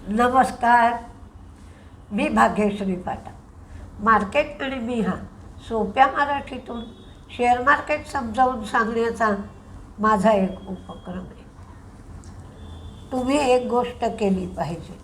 नमस्कार, मी भाग्यश्री पाटा. मार्केट आणि मी हा सोप्या मराठीतून शेअर मार्केट समजावून सांगण्याचा माझा एक उपक्रम आहे. तुम्ही एक गोष्ट केली पाहिजे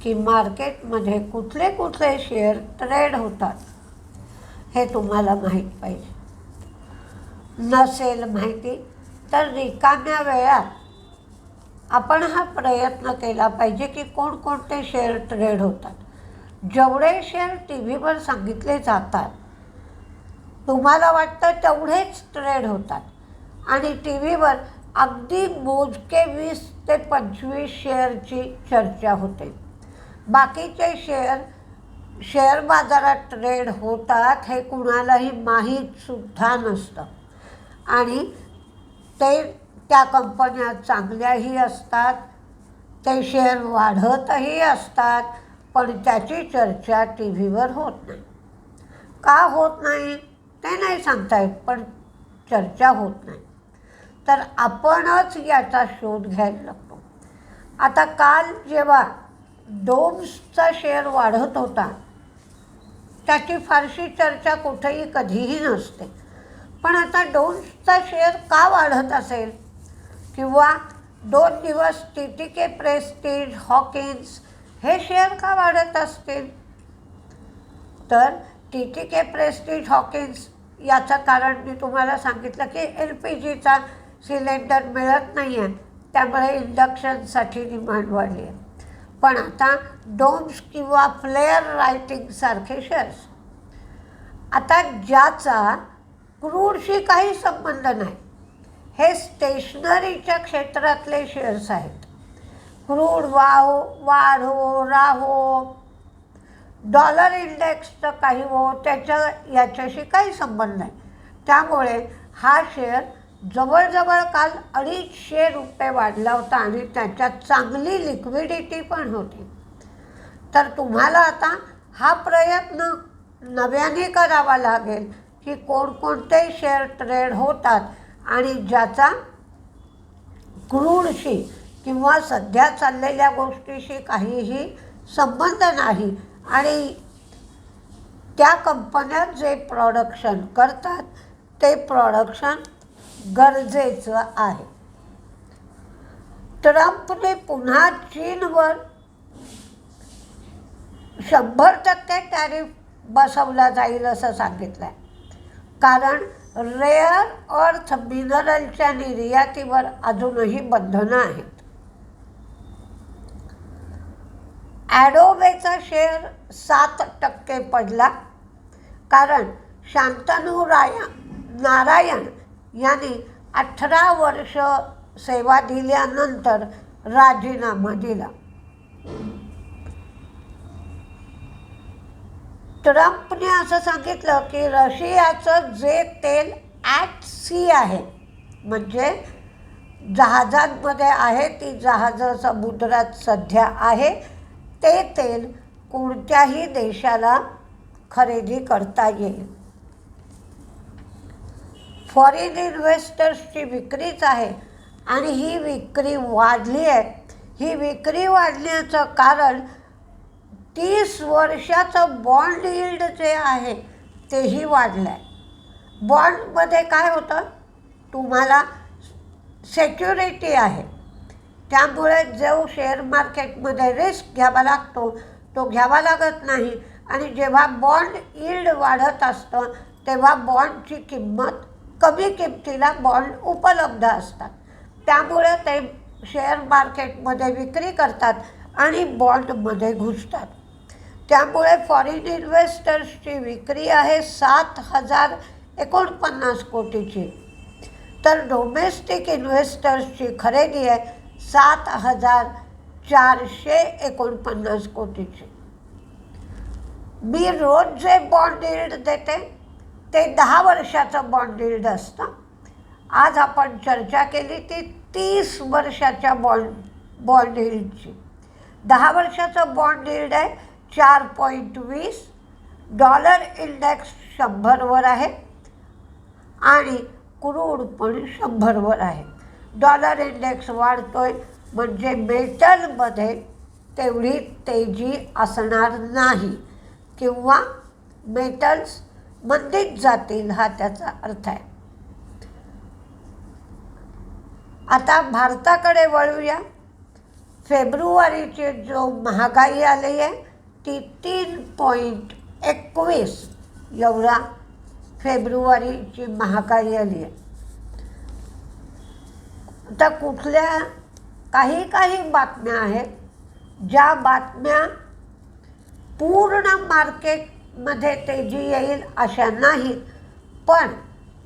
की मार्केटमध्ये कुठले कुठले शेअर ट्रेड होतात हे तुम्हाला माहीत पाहिजे. नसेल माहिती तर रिकाम्या वेळात आपण हा प्रयत्न केला पाहिजे की कोणकोणते शेअर ट्रेड होतात. जेवढे शेअर टी व्हीवर सांगितले जातात तुम्हाला वाटतं तेवढेच ट्रेड होतात आणि टी व्हीवर अगदी मोजके 20 ते 25 शेअरची चर्चा होते. बाकीचे शेअर बाजारात ट्रेड होतात हे कुणालाही माहीतसुद्धा नसतं आणि त्या कंपन्या चांगल्याही असतात, ते शेअर वाढतही असतात, पण त्याची चर्चा टी व्हीवर होत नाही. का होत नाही ते नाही सांगता येत, पण चर्चा होत नाही. तर आपणच याचा शोध घ्यायला लागतो. आता काल जेव्हा डोम्सचा शेअर वाढत होता त्याची फारशी चर्चा कुठेही कधीही नसते. पण आता डोम्सचा शेअर का वाढत असेल किंवा 2 दिवस TTK प्रेस्टीज, हॉकिन्स हे शेअर का वाढत असतील? तर TTK प्रेस्टीज, हॉकिन्स याचं कारण मी तुम्हाला सांगितलं की LPGचा सिलेंडर मिळत नाही आहे, त्यामुळे इंडक्शनसाठी डिमांड वाढली आहे. पण आता डोम्स किंवा फ्लेअर रायटिंगसारखे शेअर्स, आता ज्याचा क्रूडशी काही संबंध नाही, हे स्टेशनरीच्या क्षेत्रातले शेअर्स आहेत. क्रूड वाढो राहो, डॉलर इंडेक्सचं काही याच्याशी काही संबंध नाही. त्यामुळे हा शेअर जवळजवळ काल 250 रुपये वाढला होता आणि त्याच्यात चांगली लिक्विडिटी पण होती. तर तुम्हाला आता हा प्रयत्न नव्याने करावा लागेल की कोणकोणते शेअर ट्रेड होतात आणि ज्याचा क्रूडशी किंवा सध्या चाललेल्या गोष्टीशी काहीही संबंध नाही आणि त्या कंपन्या जे प्रोडक्शन करतात ते प्रोडक्शन गरजेचं आहे. ट्रम्पने पुन्हा चीनवर 100% टॅरिफ बसवला जाईल असं सांगितलं आहे. कारण रेअर अर्थ मिनरलच्या निर्यातीवर अजूनही बंधनं आहेत. ॲडोबेचा शेअर 7% पडला कारण शांतनू नारायण यांनी 18 वर्ष सेवा दिल्यानंतर राजीनामा दिला. ट्रम्पने असं सांगितलं की रशियाचं जे तेल ॲट सी आहे, म्हणजे जहाजांमध्ये आहे, ती जहाजं समुद्रात सध्या आहे, ते तेल कोणत्याही देशाला खरेदी करता येईल. फॉरेन इन्व्हेस्टर्सची विक्रीच आहे आणि ही विक्री वाढली आहे. ही विक्री वाढण्याचं कारण 30 वर्षाचं बॉन्ड यील्ड जे आहे तेही वाढलं आहे. बॉन्डमध्ये काय होतं, तुम्हाला सिक्युरिटी आहे, त्यामुळे जो शेअर मार्केटमध्ये रिस्क घ्यावा लागतो तो घ्यावा लागत नाही आणि जेव्हा बॉन्ड यील्ड वाढत असतं तेव्हा बॉन्डची किंमत, कमी किमतीला बॉन्ड उपलब्ध असतात, त्यामुळे ते शेअर मार्केटमध्ये विक्री करतात आणि बॉन्डमध्ये घुसतात. त्यामुळे फॉरेन इन्व्हेस्टर्सची विक्री आहे 7,049 कोटीची, तर डोमेस्टिक इन्व्हेस्टर्सची खरेदी आहे 7,449 कोटीची. मी रोज जे बॉन्ड यील्ड देते ते 10 वर्षाचं बॉन्ड यील्ड असतं. आज आपण चर्चा केली ती 30 वर्षाच्या बॉन्ड यील्डची. 10 वर्षाचं बॉन्ड यील्ड आहे 4.20. डॉलर इंडेक्स 100वर आहे आणि क्रूड पण 100वर आहे. डॉलर इंडेक्स वाढतोय म्हणजे मेटलमध्ये तेवढी तेजी असणार नाही किंवा मेटल्स मंदीत जातील, हा त्याचा अर्थ आहे. आता भारताकडे वळूया. फेब्रुवारीची जो महागाई आली आहे ती 3.21 एवढा फेब्रुवारीची महागाई आली आहे. आता कुठल्या काही बातम्या आहेत ज्या बातम्या पूर्ण मार्केटमध्ये तेजी येईल अशा नाहीत, पण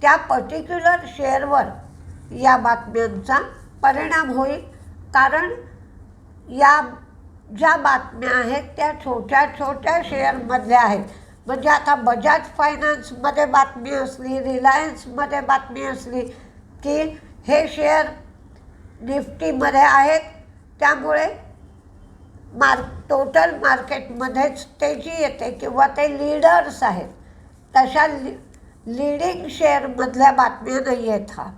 त्या पर्टिक्युलर शेअरवर या बातम्यांचा परिणाम होईल. कारण या ज्या बातम्या आहेत त्या छोट्या छोट्या शेअरमधल्या आहेत. म्हणजे आता बजाज फायनान्समध्ये बातमी असली, रिलायन्समध्ये बातमी असली की हे शेअर निफ्टीमध्ये आहेत, त्यामुळे टोटल मार्केटमध्येच तेजी येते किंवा ते लीडर्स आहेत. तशा लीडिंग शेअरमधल्या बातम्या नाही आहेत. हा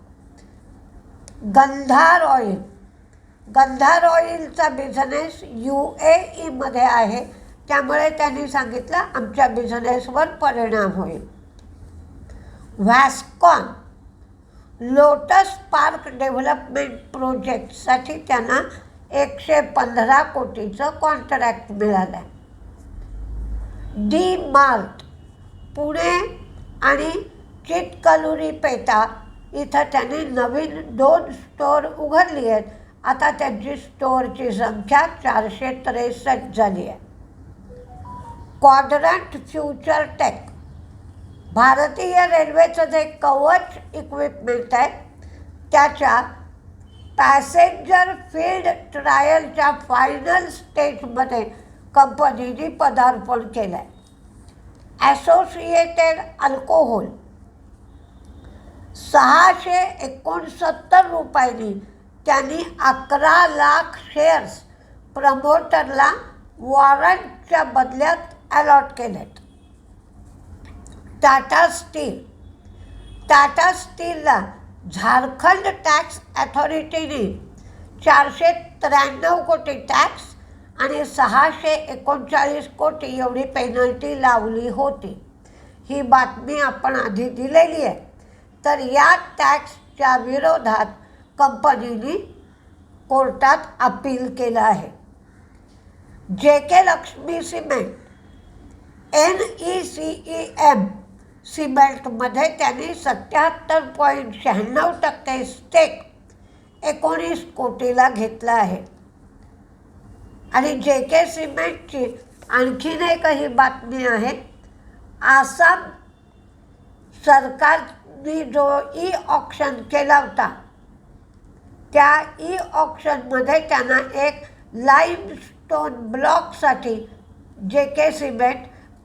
गंधार ऑइलचा बिझनेस UAEमध्ये आहे, त्यामुळे त्यांनी सांगितलं आमच्या बिझनेसवर परिणाम होईल. व्हॅस्कॉन लोटस पार्क डेव्हलपमेंट प्रोजेक्टसाठी त्यांना 115 कोटीचं कॉन्ट्रॅक्ट मिळालं आहे. डी-मार्ट पुणे आणि चितकलुरीपेटा इथं त्यांनी नवीन 2 स्टोअर उघडली आहेत. आता त्यांची स्टोअरची संख्या 463 झाली आहे. क्वाड्रंट फ्युचर टेक भारतीय रेल्वेचं जे कवच इक्विपमेंट आहे त्याच्या पॅसेंजर फील्ड ट्रायलच्या फायनल स्टेजमध्ये कंपनीने पदार्पण केलं आहे. ॲसोसिएटेड अल्कोहोल 669 रुपयांनी त्यांनी 11 लाख शेअर्स प्रमोटरला वॉरंटच्या बदल्यात अलॉट केलेत. टाटा स्टीलला झारखंड टॅक्स अथॉरिटीने 493 कोटी टॅक्स आणि 639 कोटी एवढी पेनल्टी लावली होती. ही बातमी आपण आधी दिलेली आहे. तर या टॅक्सच्या विरोधात कंपनीने कोर्टात अपील केलं आहे. JK लक्ष्मी सिमेंट NECEM सिमेंटमध्ये त्यांनी 77.96% स्टेक 19 कोटीला घेतला आहे. आणि JK सिमेंटची आणखीन एकही बातमी आहे. आसाम सरकारने जो ऑक्शन केला होता त्या ऑक्शनमध्ये त्यांना एक limestone ब्लॉकसाठी JK cement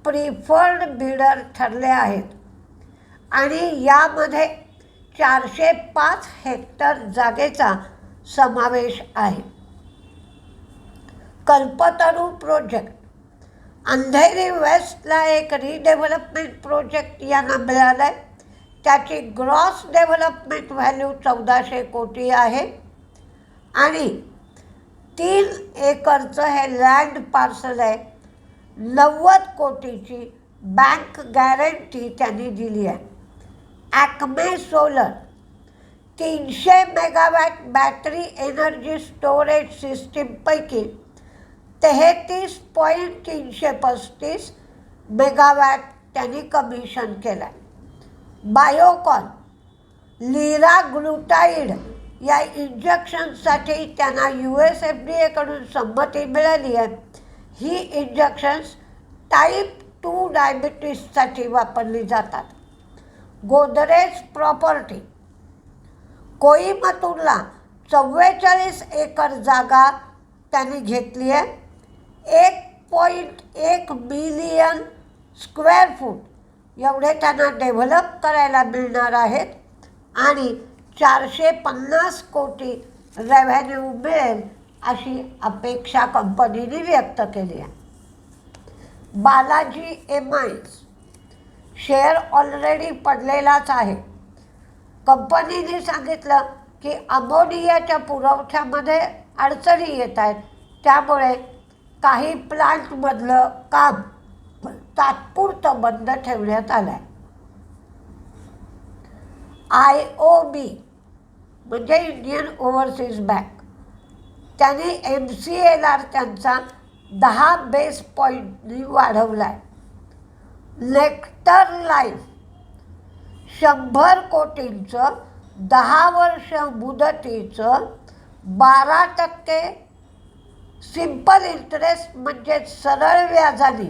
preferred bidder ठरले आहेत आणि यामध्ये 405 हेक्टर जागेचा समावेश आहे. कल्पतरू प्रोजेक्ट अंधेरी वेस्टला एक रिडेव्हलपमेंट प्रोजेक्ट यांना मिळाला आहे. त्याची ग्रॉस डेव्हलपमेंट व्हॅल्यू 1400 कोटी आहे आणि 3 एकरचं हे लँड पार्सल आहे. 90 कोटीची बँक गॅरंटी त्यांनी दिली आहे. Acme solar 300 megawatt battery energy storage सिस्टीमपैकी 33.335 मेगावॅट त्यांनी कमिशन केलं आहे. बायोकॉन लिराग्लुटाईड या इंजेक्शनसाठी त्यांना USFDAकडून संमती मिळाली आहे. ही इंजेक्शन्स टाईप 2 डायबिटीससाठी वापरली जातात. गोदरेज प्रॉपर्टी कोईमतूरला 44 एकर जागा त्यांनी घेतली आहे. 1.1 मिलियन स्क्वेअर फूट एवढे त्यांना डेव्हलप करायला मिळणार आहेत आणि 450 कोटी रेव्हेन्यू मिळेल अशी अपेक्षा कंपनीने व्यक्त केली आहे. बालाजी एमाइन्स शेअर ऑलरेडी पडलेलाच आहे. कंपनीने सांगितलं की अमोनियाच्या पुरवठ्यामध्ये अडचणी येत आहेत, त्यामुळे काही प्लांटमधलं काम तात्पुरतं बंद ठेवण्यात आलं आहे. IOB म्हणजे इंडियन ओव्हरसीज बँक, त्याने MCLR त्यांचा 10 बेस पॉईंटनी वाढवला आहे. नेक्टर लाईफ 100 कोटींचं 10 वर्ष मुदतीचं 12% सिंपल इंटरेस्ट म्हणजे सरळ व्याजाने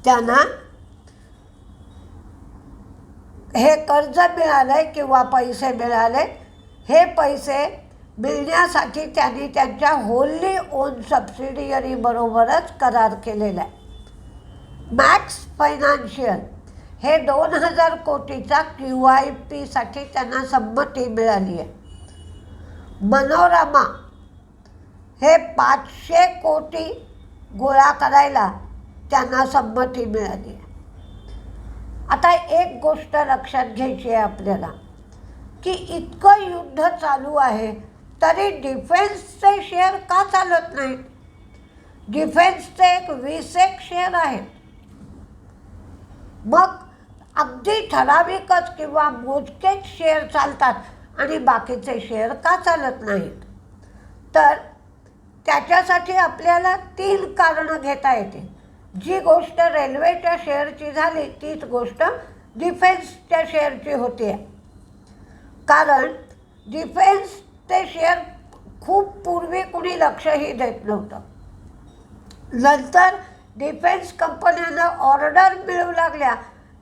त्यांना हे कर्ज मिळाले किंवा पैसे मिळाले. हे पैसे मिळण्यासाठी त्यांनी त्यांच्या होल्ली ओन सबसिडियरीबरोबरच करार केलेला आहे. मॅक्स फायनान्शियल हे 2000 कोटीचा QIPसाठी त्यांना संमती मिळाली आहे. मनोरमा हे 500 कोटी गोळा करायला त्यांना संमती मिळाली आहे. आता एक गोष्ट लक्षात घ्यायची आहे आपल्याला की इतकं युद्ध चालू आहे तरी डिफेन्सचे शेअर का चालत नाहीत? डिफेन्सचे 20 शेअर आहेत. मग अगदी ठराविकच किंवा मोजकेच शेअर चालतात आणि बाकीचे शेअर का चालत नाहीत? तर त्याच्यासाठी आपल्याला 3 कारणं घेता येतील. जी गोष्ट रेल्वेच्या शेअरची झाली तीच गोष्ट डिफेन्सच्या शेअरची होती. कारण डिफेन्सचे शेअर खूप पूर्वी कुणी लक्षही देत नव्हतं. नंतर डिफेन्स कंपन्यांना ऑर्डर मिळू लागल्या,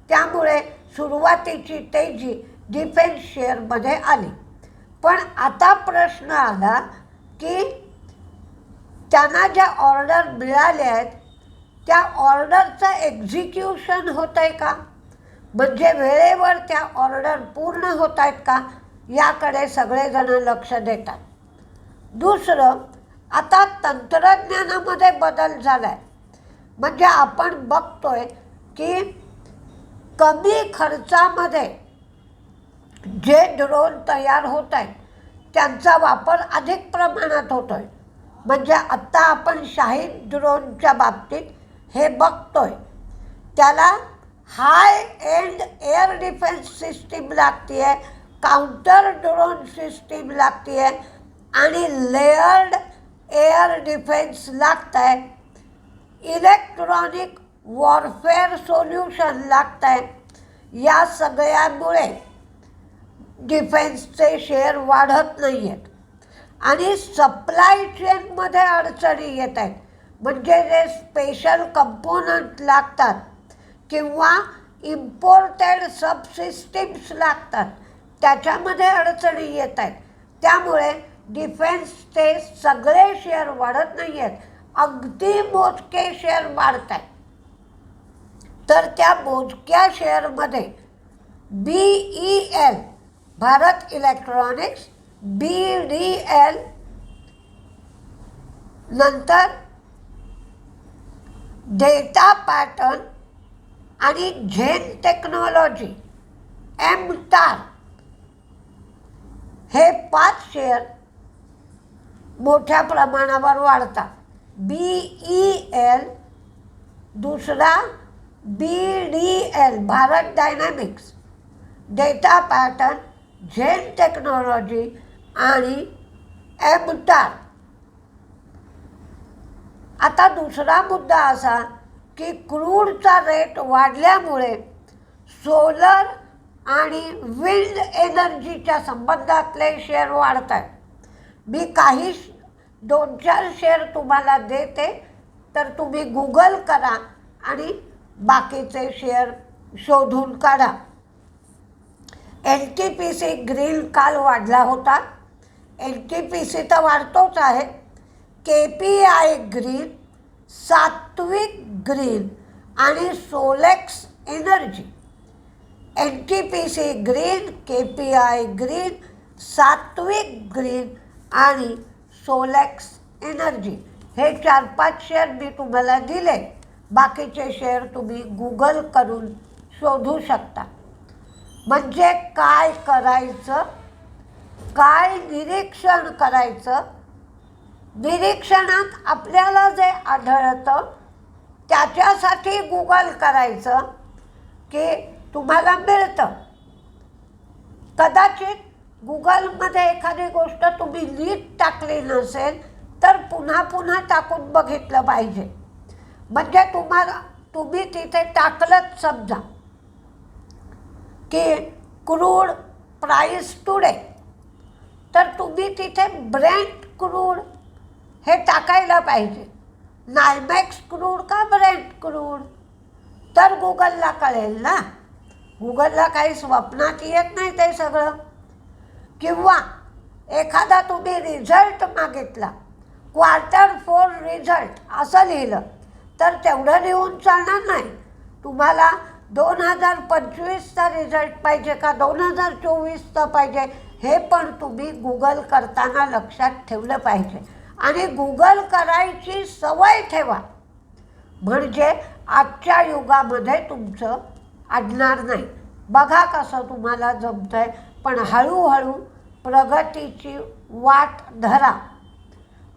त्यामुळे सुरुवातीची तेजी डिफेन्स शेअरमध्ये आली. पण आता प्रश्न आला की त्यांना ज्या ऑर्डर मिळाल्या आहेत त्या ऑर्डरचं एक्झिक्युशन होतं आहे का? म्हणजे वेळेवर त्या ऑर्डर पूर्ण होत आहेत का? याकडे सगळेजण लक्ष देतात. दुसरं, आता तंत्रज्ञानामध्ये बदल झाला आहे. म्हणजे आपण बघतोय की कमी खर्चामध्ये जे ड्रोन तयार होत आहेत त्यांचा वापर अधिक प्रमाणात होतो आहे. म्हणजे आत्ता आपण शाहीद ड्रोनच्या बाबतीत हे बघतोय. त्याला हाय एंड एअर डिफेन्स सिस्टीम लागते आहे, काउंटर ड्रोन सिस्टीम लागते आहे आणि लेयर्ड एअर डिफेन्स लागतं आहे. इलेक्ट्रॉनिक वॉरफेअर सोल्युशन लागतं आहे. या सगळ्यामुळे डिफेन्सचे शेअर वाढत नाही आहेत आणि सप्लाय चेनमध्ये अडचणी येत आहेत. म्हणजे जे स्पेशल कंपोनंट लागतात किंवा इम्पोर्टेड सबसिस्टीम्स लागतात त्याच्यामध्ये अडचणी येत आहेत. त्यामुळे डिफेन्सचे सगळे शेअर वाढत नाही आहेत, अगदी मोजके शेअर वाढत आहेत. तर त्या मोजक्या शेअरमध्ये BEL भारत इलेक्ट्रॉनिक्स, BDL, नंतर डेटा पॅटर्न आणि झेन टेक्नॉलॉजी MTAR हे 5 शेअर मोठ्या प्रमाणावर वाढतात. BEL, दुसरा BDL Bharat dynamics, data pattern, zen technology आणि MTAR. आता दुसरा मुद्दा असा की क्रूडचा रेट वाढल्यामुळे सोलर आणि विंड एनर्जीच्या संबंधातले शेअर वाढत आहेत. मी काही 2-4 शेअर तुम्हाला देते, तर तुम्ही गुगल करा आणि बाकीचे शेअर शोधून काढा. NTPC ग्रीन काल वाढला होता. NTPC तर वाढतोच आहे. KPI ग्रीन, सात्विक ग्रीन आणि Solex energy. NTPC green, KPI green, Satvik green आणि सोलेक्स एनर्जी हे 4-5 शेअर मी तुम्हाला दिले. बाकीचे शेअर तुम्ही गुगल करून शोधू शकता. म्हणजे काय करायचं, काय निरीक्षण करायचं, निरीक्षणात आपल्याला जे आढळतं त्याच्यासाठी गुगल करायचं की तुम्हाला मिळतं. कदाचित गुगलमध्ये एखादी गोष्ट तुम्ही नीट टाकली नसेल तर पुन्हा पुन्हा टाकून बघितलं पाहिजे. म्हणजे तुम्ही तिथे टाकलंच समजा की क्रूड प्राईस टुडे, तर तुम्ही तिथे ब्रेंट क्रूड हे टाकायला पाहिजे. नायमॅक्स क्रूड का ब्रेंट क्रूड, तर गुगलला कळेल ना. गुगलला काही स्वप्नात येत नाही ते सगळं. किंवा एखादा तुम्ही रिझल्ट मागितला, Q4 रिझल्ट असं लिहिलं, तर तेवढं लिहून चालणार नाही. तुम्हाला 2025चा रिझल्ट पाहिजे का 2024चा पाहिजे हे पण तुम्ही गुगल करताना लक्षात ठेवलं पाहिजे. आणि गुगल करायची सवय ठेवा, म्हणजे आजच्या युगामध्ये तुमचं अडणार नाही. बघा कसं तुम्हाला जमतं आहे, पण हळूहळू प्रगतीची वाट धरा.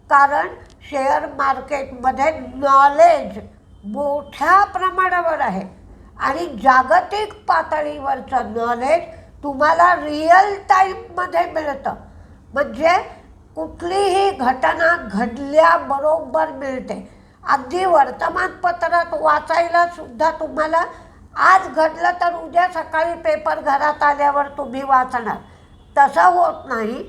कारण शेअर मार्केटमध्ये नॉलेज मोठ्या प्रमाणावर आहे आणि जागतिक पातळीवरचं नॉलेज तुम्हाला रिअल टाईममध्ये मिळतं. म्हणजे कुठलीही घटना घडल्याबरोबर मिळते. अगदी वर्तमानपत्रात वाचायला सुद्धा तुम्हाला आज घडलं तर उद्या सकाळी पेपर घरात आल्यावर तुम्ही वाचणार, तसं होत नाही.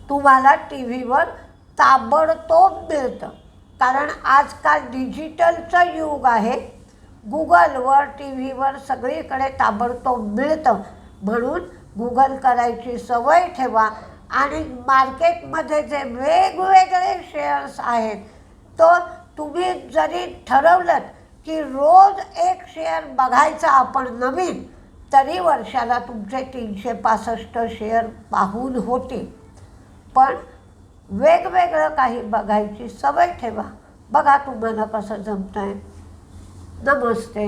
तुम्हाला टी व्हीवर ताबडतोब मिळतं. कारण आजकाल डिजिटलचं युग आहे. गुगलवर टी व्हीवर सगळीकडे ताबडतोब मिळतं. म्हणून गुगल करायची सवय ठेवा. आणि मार्केटमध्ये जे वेगवेगळे शेअर्स आहेत, तो तुम्ही जरी ठरवलं की रोज एक शेअर बघायचा आपण नवीन, तरी वर्षाला तुमचे 365 शेअर पाहून होतील. पण वेगवेगळं काही बघायची सवय ठेवा. बघा तुम्हाला कसं जमतं आहे. नमस्ते.